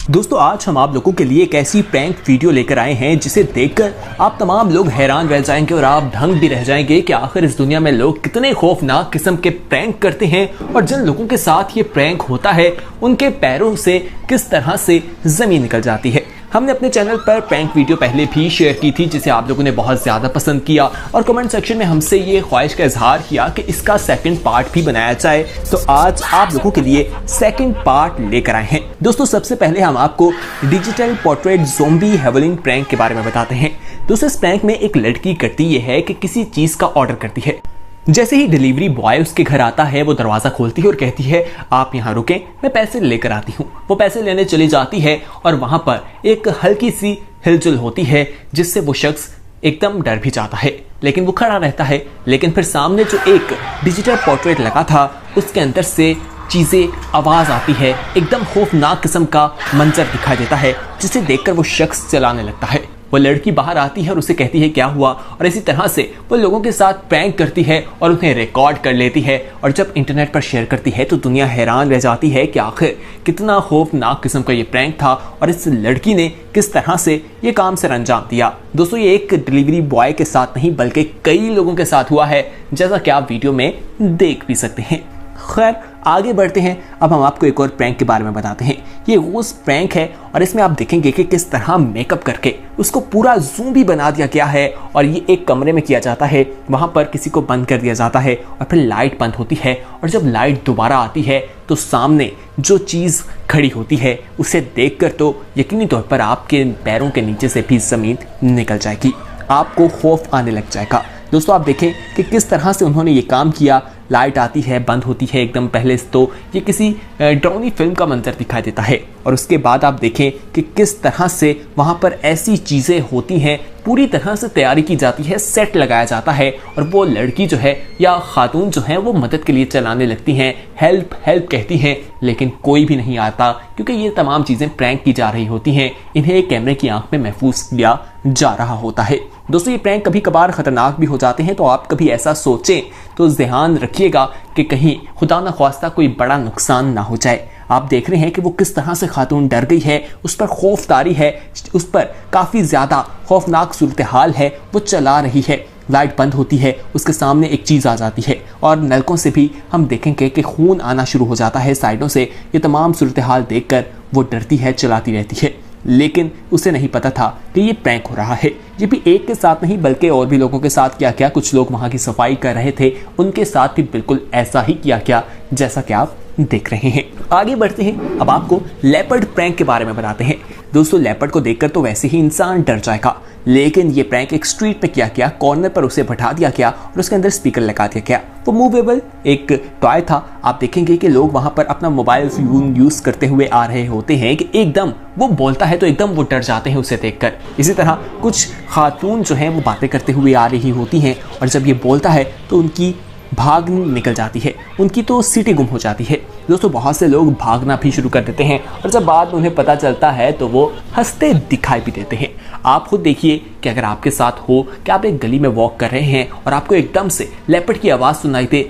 दोस्तों आज हम आप लोगों के लिए एक ऐसी प्रैंक वीडियो लेकर आए हैं जिसे देखकर आप तमाम लोग हैरान रह जाएंगे और आप दंग भी रह जाएंगे कि आखिर इस दुनिया में लोग कितने खौफनाक किस्म के प्रैंक करते हैं और जिन लोगों के साथ ये प्रैंक होता है उनके पैरों से किस तरह से जमीन निकल जाती है। हमने अपने चैनल पर प्रैंक वीडियो पहले भी शेयर की थी जिसे आप लोगों ने बहुत ज़्यादा पसंद किया और कमेंट सेक्शन में हमसे ये ख्वाहिश का इजहार किया कि इसका सेकंड पार्ट भी बनाया जाए। तो आज आप लोगों के लिए सेकंड पार्ट लेकर आए हैं। दोस्तों सबसे पहले हम आपको डिजिटल पोर्ट्रेट ज़ोंबी हेवलिंग प्रैंक के बारे में बताते हैं। दोस्तों इस प्रैंक में एक लड़की करती ये है कि किसी चीज़ का ऑर्डर करती है। जैसे ही डिलीवरी बॉय उसके घर आता है वो दरवाज़ा खोलती है और कहती है आप यहाँ रुकें, मैं पैसे लेकर आती हूँ। वो पैसे लेने चली जाती है और वहाँ पर एक हल्की सी हिलजुल होती है जिससे वो शख्स एकदम डर भी जाता है, लेकिन वो खड़ा रहता है। लेकिन फिर सामने जो एक डिजिटल पोर्ट्रेट लगा था उसके अंदर से चीज़ें आवाज़ आती है, एकदम खौफनाक किस्म का मंजर दिखाई देता है जिसे देखकर वो शख्स चलाने लगता है। वो लड़की बाहर आती है और उसे कहती है क्या हुआ, और इसी तरह से वो लोगों के साथ प्रैंक करती है और उन्हें रिकॉर्ड कर लेती है और जब इंटरनेट पर शेयर करती है तो दुनिया हैरान रह जाती है कि आखिर कितना खौफनाक किस्म का ये प्रैंक था और इस लड़की ने किस तरह से ये काम सर अंजाम दिया। दोस्तों ये एक डिलीवरी बॉय के साथ नहीं बल्कि कई लोगों के साथ हुआ है, जैसा कि आप वीडियो में देख भी सकते हैं। खैर आगे बढ़ते हैं। अब हम आपको एक और प्रैंक के बारे में बताते हैं। ये वो प्रैंक है और इसमें आप देखेंगे कि किस तरह मेकअप करके उसको पूरा ज़ूम भी बना दिया गया है और ये एक कमरे में किया जाता है। वहाँ पर किसी को बंद कर दिया जाता है और फिर लाइट बंद होती है और जब लाइट दोबारा आती है तो सामने जो चीज़ खड़ी होती है उसे देखकर तो यकीनी तौर पर आपके पैरों के नीचे से भी ज़मीन निकल जाएगी, आपको खौफ आने लग जाएगा। दोस्तों आप देखें कि किस तरह से उन्होंने ये काम किया। लाइट आती है, बंद होती है एकदम पहले तो ये किसी ड्राउनी फिल्म का मंजर दिखाई देता है और उसके बाद आप देखें कि किस तरह से वहाँ पर ऐसी चीज़ें होती हैं, पूरी तरह से तैयारी की जाती है, सेट लगाया जाता है और वो लड़की जो है या खातून जो है वो मदद के लिए चलाने लगती हैं, हेल्प हेल्प कहती हैं, लेकिन कोई भी नहीं आता क्योंकि ये तमाम चीज़ें प्रैंक की जा रही होती हैं। इन्हें कैमरे की आंख में महफूज किया जा रहा होता है। दोस्तों ये प्रैंक कभी कभार खतरनाक भी हो जाते हैं, तो आप कभी ऐसा सोचें तो ध्यान रखिएगा कि कहीं खुदा न ख्वास्ता कोई बड़ा नुकसान ना हो जाए। आप देख रहे हैं कि वो किस तरह से खातून डर गई है, उस पर खौफदारी है, उस पर काफ़ी ज़्यादा खौफनाक सूरत हाल है। वो चला रही है, लाइट बंद होती है, उसके सामने एक चीज़ आ जाती है और नलकों से भी हम देखेंगे कि खून आना शुरू हो जाता है साइडों से। ये तमाम सूरत हाल देखकर वो डरती है, चलाती रहती है, लेकिन उसे नहीं पता था कि ये प्रैंक हो रहा है। ये भी एक के साथ नहीं बल्कि और भी लोगों के साथ किया गया। कुछ लोग वहाँ की सफाई कर रहे थे, उनके साथ भी बिल्कुल ऐसा ही किया गया जैसा कि आप देख रहे हैं। आगे बढ़ते हैं। अब आपको लेपर्ड प्रैंक के बारे में बताते हैं। दोस्तों लेपर्ड को देखकर तो वैसे ही इंसान डर जाएगा, लेकिन ये प्रैंक एक स्ट्रीट में किया गया, कॉर्नर पर उसे बैठा दिया गया और उसके अंदर स्पीकर लगा दिया गया। वो मूवेबल एक टॉय था। आप देखेंगे कि लोग वहाँ पर अपना मोबाइल फोन यूज़ करते हुए आ रहे होते हैं कि एकदम वो बोलता है तो एकदम वो डर जाते हैं उसे देखकर। इसी तरह कुछ खातून जो हैं वो बातें करते हुए आ रही होती हैं और जब ये बोलता है तो उनकी भाग निकल जाती है, उनकी तो सीटें गुम हो जाती है। दोस्तों बहुत से लोग भागना भी शुरू कर देते हैं और जब बाद में उन्हें पता चलता है तो वो हंसते दिखाई भी देते हैं। आप खुद देखिए कि अगर आपके साथ हो कि आप एक गली में वॉक कर रहे हैं और आपको एकदम से लेपर्ड की आवाज़ सुनाई दे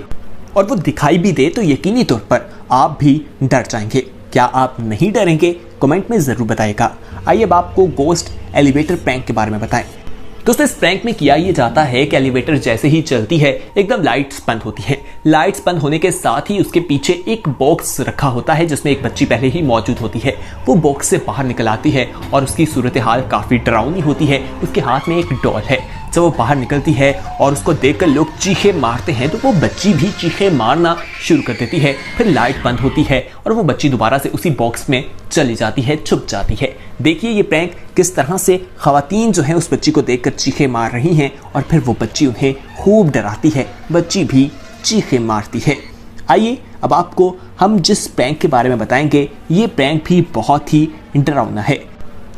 और वो दिखाई भी दे तो यकीनी तौर पर आप भी डर जाएंगे। क्या आप नहीं डरेंगे? कमेंट में ज़रूर बताइएगा। आइए अब आपको गोस्ट एलिवेटर प्रैंक के बारे में बताएं। दोस्तों इस प्रैंक में किया ये जाता है कि एलिवेटर जैसे ही चलती है एकदम लाइट्स बंद होती है। लाइट्स बंद होने के साथ ही उसके पीछे एक बॉक्स रखा होता है जिसमें एक बच्ची पहले ही मौजूद होती है। वो बॉक्स से बाहर निकल आती है और उसकी सूरत हाल काफ़ी डरावनी होती है। उसके हाथ में एक डॉल है। जब वो बाहर निकलती है और उसको देखकर लोग चीखे मारते हैं तो वो बच्ची भी चीखे मारना शुरू कर देती है। फिर लाइट बंद होती है और वो बच्ची दोबारा से उसी बॉक्स में चली जाती है, छुप जाती है। देखिए ये प्रैंक किस तरह से खवातीन जो है उस बच्ची को देखकर चीखे मार रही हैं और फिर वो बच्ची उन्हें खूब डराती है, बच्ची भी चीखे मारती है। आइए अब आपको हम जिस प्रैंक के बारे में बताएंगे ये प्रैंक भी बहुत ही डरावना है।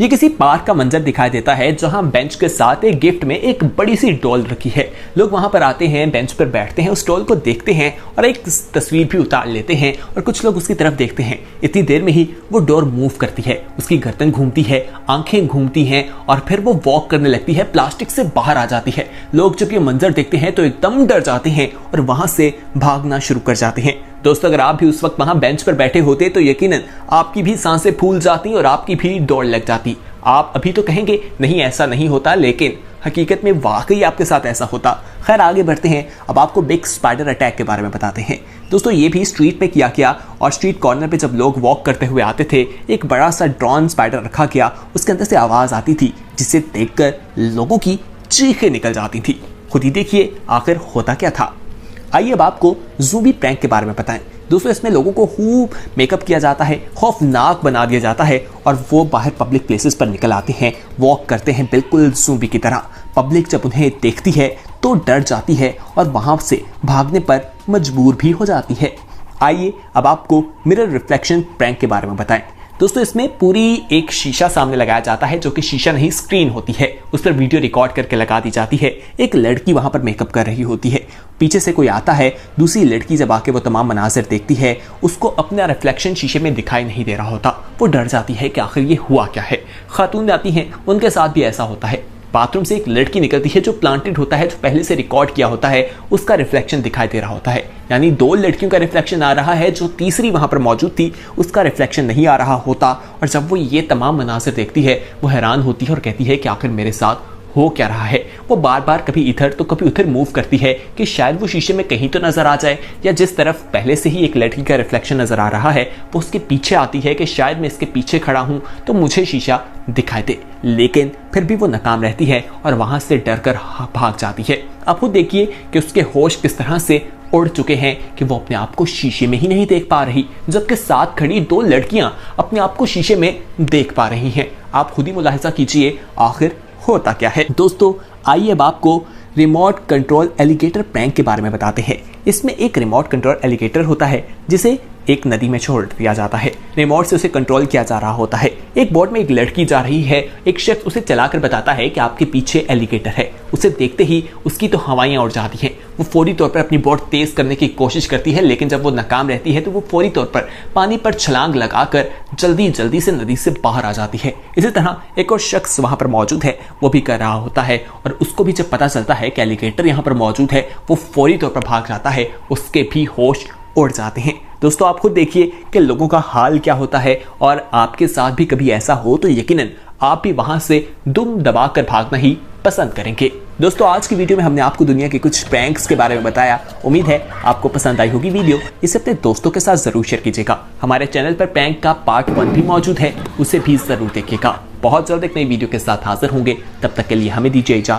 ये किसी पार्क का मंजर दिखाई देता है जहां बेंच के साथ एक गिफ्ट में एक बड़ी सी डॉल रखी है। लोग वहां पर आते हैं, बेंच पर बैठते हैं, उस डॉल को देखते हैं और एक तस्वीर भी उतार लेते हैं और कुछ लोग उसकी तरफ देखते हैं। इतनी देर में ही वो डोर मूव करती है, उसकी गर्दन घूमती है, आंखें घूमती हैं और फिर वो वॉक करने लगती है, प्लास्टिक से बाहर आ जाती है। लोग जब ये मंजर देखते हैं तो एकदम डर जाते हैं और वहां से भागना शुरू कर जाते हैं। दोस्तों अगर आप भी उस वक्त वहां बेंच पर बैठे होते तो यकीनन आपकी भी सांसें फूल जाती और आपकी भी दौड़ लग जाती। आप अभी तो कहेंगे नहीं ऐसा नहीं होता, लेकिन हकीकत में वाकई आपके साथ ऐसा होता। खैर आगे बढ़ते हैं, अब आपको बिग स्पाइडर अटैक के बारे में बताते हैं। दोस्तों ये भी स्ट्रीट पे किया गया और स्ट्रीट कॉर्नर पे जब लोग वॉक करते हुए आते थे, एक बड़ा सा ड्रोन स्पाइडर रखा गया, उसके अंदर से आवाज आती थी जिसे देखकर लोगों की चीखें निकल जाती थी। खुद ही देखिए आखिर होता क्या था। आइए अब आपको ज़ूमी प्रैंक के बारे में बताएं। दोस्तों इसमें लोगों को खूब मेकअप किया जाता है, खौफनाक बना दिया जाता है और वो बाहर पब्लिक प्लेसेस पर निकल आते हैं, वॉक करते हैं बिल्कुल ज़ूमी की तरह। पब्लिक जब उन्हें देखती है तो डर जाती है और वहाँ से भागने पर मजबूर भी हो जाती है। आइए अब आपको मिरर रिफ्लेक्शन प्रैंक के बारे में बताएं। दोस्तों इसमें पूरी एक शीशा सामने लगाया जाता है, जो कि शीशा नहीं स्क्रीन होती है, उस पर वीडियो रिकॉर्ड करके लगा दी जाती है। एक लड़की वहां पर मेकअप कर रही होती है, पीछे से कोई आता है, दूसरी लड़की जब आके वो तमाम मनाज़िर देखती है, उसको अपना रिफ्लेक्शन शीशे में दिखाई नहीं दे रहा होता। वो डर जाती है कि आखिर ये हुआ क्या है। खातून आती हैं, उनके साथ भी ऐसा होता है। बाथरूम से एक लड़की निकलती है जो प्लांटेड होता है, जो पहले से रिकॉर्ड किया होता है, उसका रिफ्लेक्शन दिखाई दे रहा होता है। यानी दो लड़कियों का रिफ्लेक्शन आ रहा है, जो तीसरी वहां पर मौजूद थी उसका रिफ्लेक्शन नहीं आ रहा होता। और जब वो ये तमाम मनाज़िर देखती है वो हैरान होती है और कहती है कि आखिर मेरे साथ हो क्या रहा है। वो बार बार कभी इधर तो कभी उधर मूव करती है कि शायद वो शीशे में कहीं तो नजर आ जाए, या जिस तरफ पहले से ही एक लड़की का रिफ्लेक्शन नजर आ रहा है वो उसके पीछे आती है कि शायद मैं इसके पीछे खड़ा हूं तो मुझे शीशा दिखाई दे। लेकिन फिर भी वो नाकाम रहती है और वहां से डर कर भाग जाती है। अब खुद देखिए कि उसके होश किस तरह से उड़ चुके हैं कि वो अपने आप को शीशे में ही नहीं देख पा रही, जबकि साथ खड़ी दो लड़कियां अपने आप को शीशे में देख पा रही हैं। आप खुद ही मुलाहिजा कीजिए आखिर होता क्या है। दोस्तों आइए अब आपको रिमोट कंट्रोल एलिगेटर प्रैंक के बारे में बताते हैं। इसमें एक रिमोट कंट्रोल एलिगेटर होता है जिसे एक नदी में छोड़ दिया जाता है, रिमोट से उसे कंट्रोल किया जा रहा होता है। एक बोट में एक लड़की जा रही है, एक शख्स उसे चलाकर बताता है कि आपके पीछे एलिगेटर है। उसे देखते ही उसकी तो हवाएं उड़ जाती हैं। वो फौरी तौर पर अपनी बोट तेज करने की कोशिश करती है, लेकिन जब वो नाकाम रहती है तो वो फौरी तौर पर पानी पर छलांग लगाकर जल्दी जल्दी से नदी से बाहर आ जाती है। इसी तरह एक और शख्स वहां पर मौजूद है, वो भी कर रहा होता है और उसको भी जब पता चलता है कि एलिगेटर यहाँ पर मौजूद है वो फौरी तौर पर भाग जाता है, उसके भी होश उड़ जाते हैं। दोस्तों आप खुद देखिए कि लोगों का हाल क्या होता है, और आपके साथ भी कभी ऐसा हो तो यकीनन आप भी वहां से दुम दबाकर भागना ही पसंद करेंगे। दोस्तों आज की वीडियो में हमने आपको दुनिया के कुछ प्रैंक्स के बारे में बताया। उम्मीद है आपको पसंद आई होगी वीडियो। इसे अपने दोस्तों के साथ जरूर शेयर कीजिएगा। हमारे चैनल पर प्रैंक का पार्ट 1 भी मौजूद है, उसे भी जरूर देखिएगा। बहुत जल्द एक नई वीडियो के साथ हाजिर होंगे, तब तक के लिए हमें दीजिए इजाजत।